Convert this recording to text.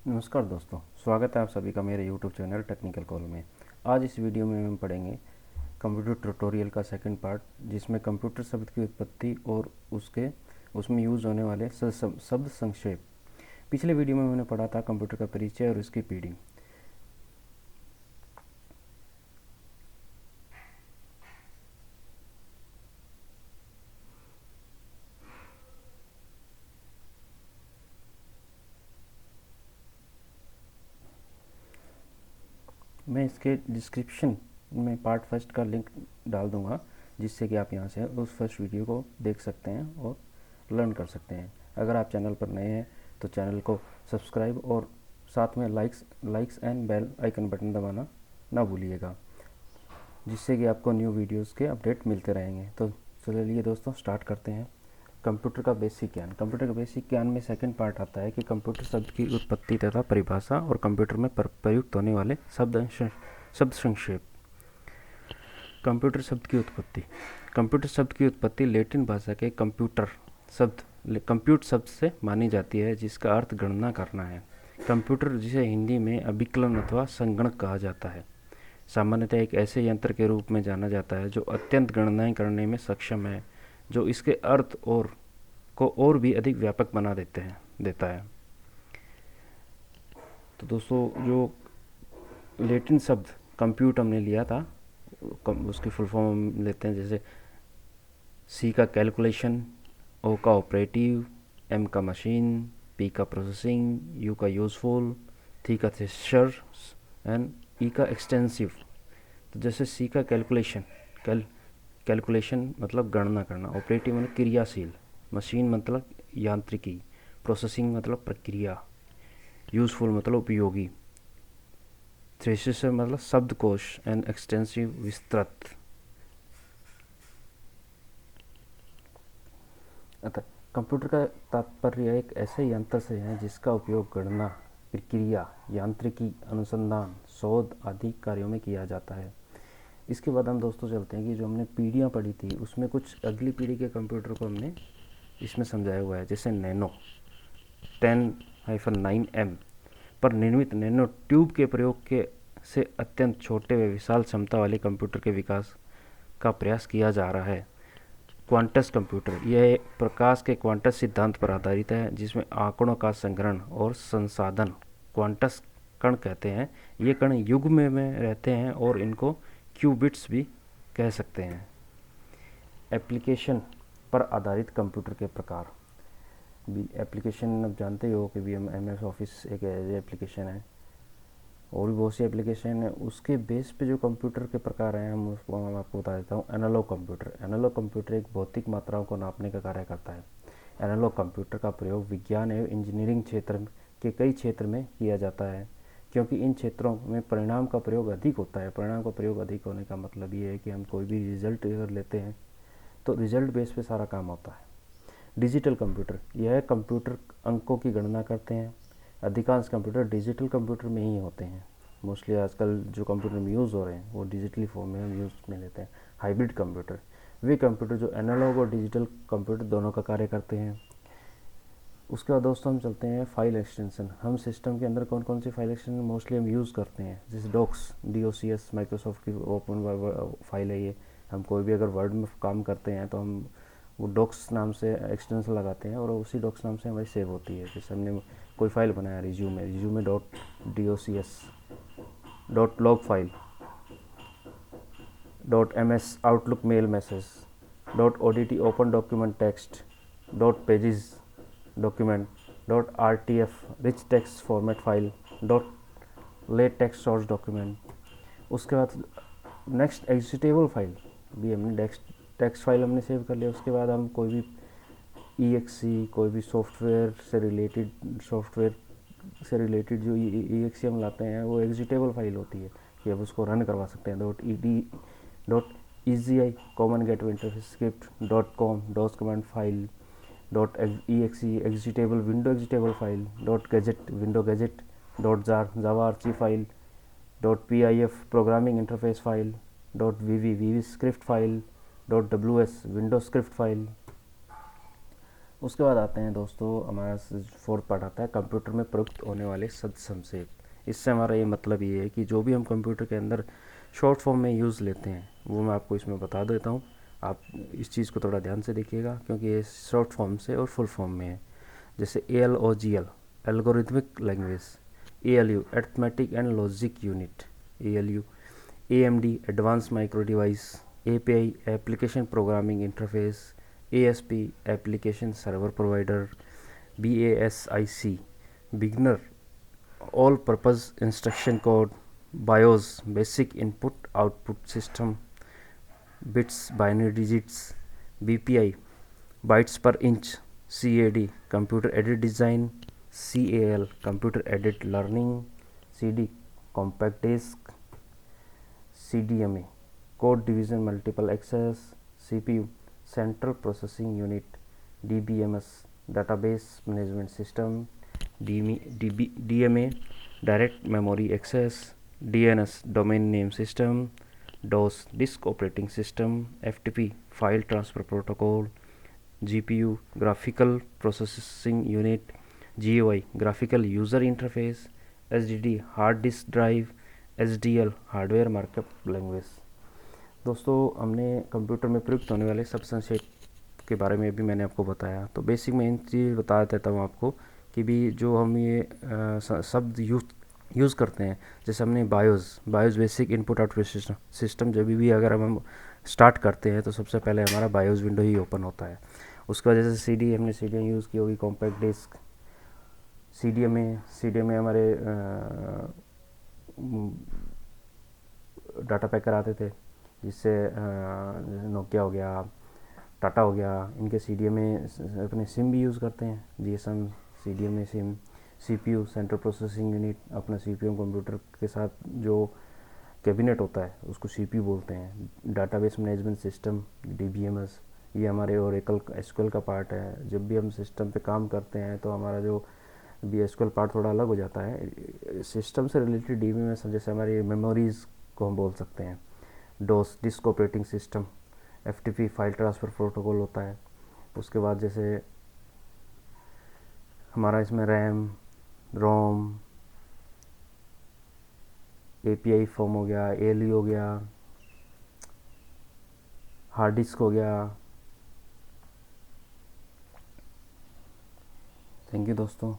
नमस्कार दोस्तों, स्वागत है आप सभी का मेरे YouTube चैनल टेक्निकल कॉल में। आज इस वीडियो में हम पढ़ेंगे कंप्यूटर ट्यूटोरियल का सेकंड पार्ट, जिसमें कंप्यूटर शब्द की उत्पत्ति और उसमें यूज़ होने वाले शब्द संक्षेप। पिछले वीडियो में मैंने पढ़ा था कंप्यूटर का परिचय और उसकी पीढ़ी। मैं इसके डिस्क्रिप्शन में पार्ट फर्स्ट का लिंक डाल दूंगा, जिससे कि आप यहां से उस फर्स्ट वीडियो को देख सकते हैं और लर्न कर सकते हैं। अगर आप चैनल पर नए हैं तो चैनल को सब्सक्राइब और साथ में likes and bell icon button दबाना ना भूलिएगा, जिससे कि आपको न्यू वीडियोस के अपडेट मिलते रहेंगे। तो चलिए दोस्तों, स्टार्ट करते हैं। कंप्यूटर का बेसिक ज्ञान। कंप्यूटर का बेसिक ज्ञान में सेकंड पार्ट आता है कि कंप्यूटर शब्द की उत्पत्ति तथा परिभाषा और कंप्यूटर में प्रयुक्त होने वाले शब्द संक्षेप। कंप्यूटर शब्द की उत्पत्ति। कंप्यूटर शब्द की उत्पत्ति लैटिन भाषा के कंप्यूट शब्द से मानी जाती है, जिसका अर्थ गणना करना है। कंप्यूटर, जिसे हिंदी में अभिकलन अथवा संगणक कहा जाता है, सामान्यतः एक ऐसे यंत्र के रूप में जाना जाता है जो अत्यंत गणनाएं करने में सक्षम है, जो इसके अर्थ और भी अधिक व्यापक बना देता है। तो दोस्तों, जो लैटिन शब्द कंप्यूट हमने लिया था, उसकी फुल फॉर्म हम लेते हैं, जैसे सी का कैलकुलेशन, ओ का ऑपरेटिव, एम का मशीन, पी का प्रोसेसिंग, यू का यूजफुल, थी का थ्रेशर एंड ई का एक्सटेंसिव। तो जैसे सी का कैलकुलेशन मतलब गणना करना, ऑपरेटिव मतलब क्रियाशील, मशीन मतलब यांत्रिकी, प्रोसेसिंग मतलब प्रक्रिया, यूजफुल मतलब उपयोगी, थ्रेशर मतलब शब्दकोश एंड एक्सटेंसिव विस्तृत। अतः कंप्यूटर का तात्पर्य एक ऐसे यंत्र से है जिसका उपयोग गणना, प्रक्रिया, यांत्रिकी, अनुसंधान, शोध आदि कार्यों में किया जाता है। इसके बाद हम दोस्तों चलते हैं कि जो हमने पीढ़ियाँ पढ़ी थी, उसमें कुछ अगली पीढ़ी के कंप्यूटर को हमने इसमें समझाया हुआ है। जैसे नैनो 10-9M पर निर्मित नैनो ट्यूब के प्रयोग के से अत्यंत छोटे व विशाल क्षमता वाले कंप्यूटर के विकास का प्रयास किया जा रहा है। क्वांटस कंप्यूटर, यह प्रकाश के क्वांटस सिद्धांत पर आधारित है, जिसमें आंकड़ों का संग्रहण और संसाधन क्वांटस कण कहते हैं। ये कण युग में रहते हैं और इनको क्यूबिट्स भी कह सकते हैं। एप्लीकेशन पर आधारित कंप्यूटर के प्रकार। भी एप्लीकेशन अब जानते ही हो कि MS ऑफिस एक एप्लीकेशन है, और भी बहुत सी एप्लीकेशन है। उसके बेस पे जो कंप्यूटर के प्रकार हैं, मैं आपको बता देता हूँ। Analogue computer. एनालॉग कंप्यूटर एक भौतिक मात्राओं को नापने का कार्य करता है। एनालॉग कंप्यूटर का प्रयोग विज्ञान एवं इंजीनियरिंग क्षेत्र के कई क्षेत्र में किया जाता है, क्योंकि इन क्षेत्रों में परिणाम का प्रयोग अधिक होता है। परिणाम का प्रयोग अधिक होने का मतलब ये है कि हम कोई भी रिजल्ट अगर लेते हैं तो रिजल्ट बेस पे सारा काम होता है। डिजिटल कंप्यूटर, यह कंप्यूटर अंकों की गणना करते हैं। अधिकांश कंप्यूटर डिजिटल कंप्यूटर में ही होते हैं। मोस्टली आजकल जो कंप्यूटर में यूज़ हो रहे हैं वो डिजिटली फॉर्म में हम यूज़ में लेते हैं। हाइब्रिड कंप्यूटर, वे कंप्यूटर जो एनालॉग और डिजिटल कंप्यूटर दोनों का कार्य करते हैं। उसके बाद दोस्तों हम चलते हैं फाइल एक्सटेंशन। हम सिस्टम के अंदर कौन कौन सी फाइल एक्सटेंशन मोस्टली हम यूज़ करते हैं, जैसे DOCS माइक्रोसॉफ्ट की ओपन फाइल है ये। हम कोई भी अगर वर्ड में काम करते हैं तो हम वो डॉक्स नाम से एक्सटेंशन लगाते हैं और उसी डॉक्स नाम से हमारी सेव होती है। जैसे हमने कोई फाइल बनाया resume .DOCS .log file .MS Outlook mail message .ODT open document text .pages document .RTF rich text format file .late text source document. उसके बाद नेक्स्ट एग्जीक्यूटेबल फाइल भी हमने टेक्स्ट फाइल हमने सेव कर लिया। उसके बाद हम कोई भी EXE, कोई भी सॉफ्टवेयर से रिलेटेड जो EXE हम लाते हैं वो एग्जीक्यूटेबल फाइल होती है कि अब उसको रन करवा सकते हैं। .EGI common gateway interface script .com DOS command file .exe executable window executable file .gadget window gadget .jar Java RC file .pif programming interface file .vv script file .ws window script file उसके बाद आते हैं दोस्तों, हमारा fourth part आता है computer में प्रयुक्त होने वाले शब्द संक्षेप। इससे हमारा ये मतलब ये है कि जो भी हम कंप्यूटर के अंदर शॉर्ट फॉर्म में यूज़ लेते हैं वो मैं आपको इसमें बता देता हूँ। आप इस चीज़ को थोड़ा ध्यान से देखिएगा क्योंकि ये शॉर्ट फॉर्म से और फुल फॉर्म में है। जैसे ALOGL algorithmic language, ALU arithmetic and logic unit, ALU, AMD advance micro device, API application programming interface, ASP application server provider, BASIC beginner all purpose instruction code, BIOS basic input output system, bits binary digits, BPI bytes per inch, CAD computer aided design, CAL computer aided learning, CD compact disk, CDMA code division multiple access, CPU central processing unit, DBMS database management system, DMA direct memory access, DNS domain name system, DOS disk operating system, FTP file transfer protocol, GPU graphical processing unit, GUI graphical user interface, HDD hard disk drive, HDL hardware markup language. दोस्तों, हमने computer में प्रयुक्त होने वाले शब्द संक्षेप के बारे में भी मैंने आपको बताया। तो बेसिक मैं इन चीज़ बता देता हूँ आपको कि भी जो हम ये शब्द यूज़ करते हैं, जैसे हमने BIOS basic input output system जब भी अगर हम स्टार्ट करते हैं तो सबसे पहले हमारा बायोस विंडो ही ओपन होता है। उसकी वजह से CD हमने CD यूज़ की होगी, कॉम्पैक्ट डिस्क, CDMA हमारे डाटा पैकर आते थे, जिससे नोकिया हो गया, टाटा हो गया, इनके CDMA अपने सिम भी यूज़ करते हैं, GSM CDMA SIM, CPU central processing unit, अपना CPU कंप्यूटर के साथ जो कैबिनेट होता है उसको CPU बोलते हैं, डाटाबेस मैनेजमेंट सिस्टम DBMS, ये हमारे ओरेकल SQL का पार्ट है। जब भी हम सिस्टम पे काम करते हैं तो हमारा जो SQL पार्ट थोड़ा अलग हो जाता है सिस्टम से रिलेटेड। DBMS जैसे हमारी मेमोरीज़ को हम बोल सकते हैं, DOS disk operating system, FTP file transfer protocol होता है। उसके बाद जैसे हमारा इसमें रैम, रोम, API फॉर्म हो गया, ALU हो गया, हार्ड डिस्क हो गया। थैंक यू दोस्तों।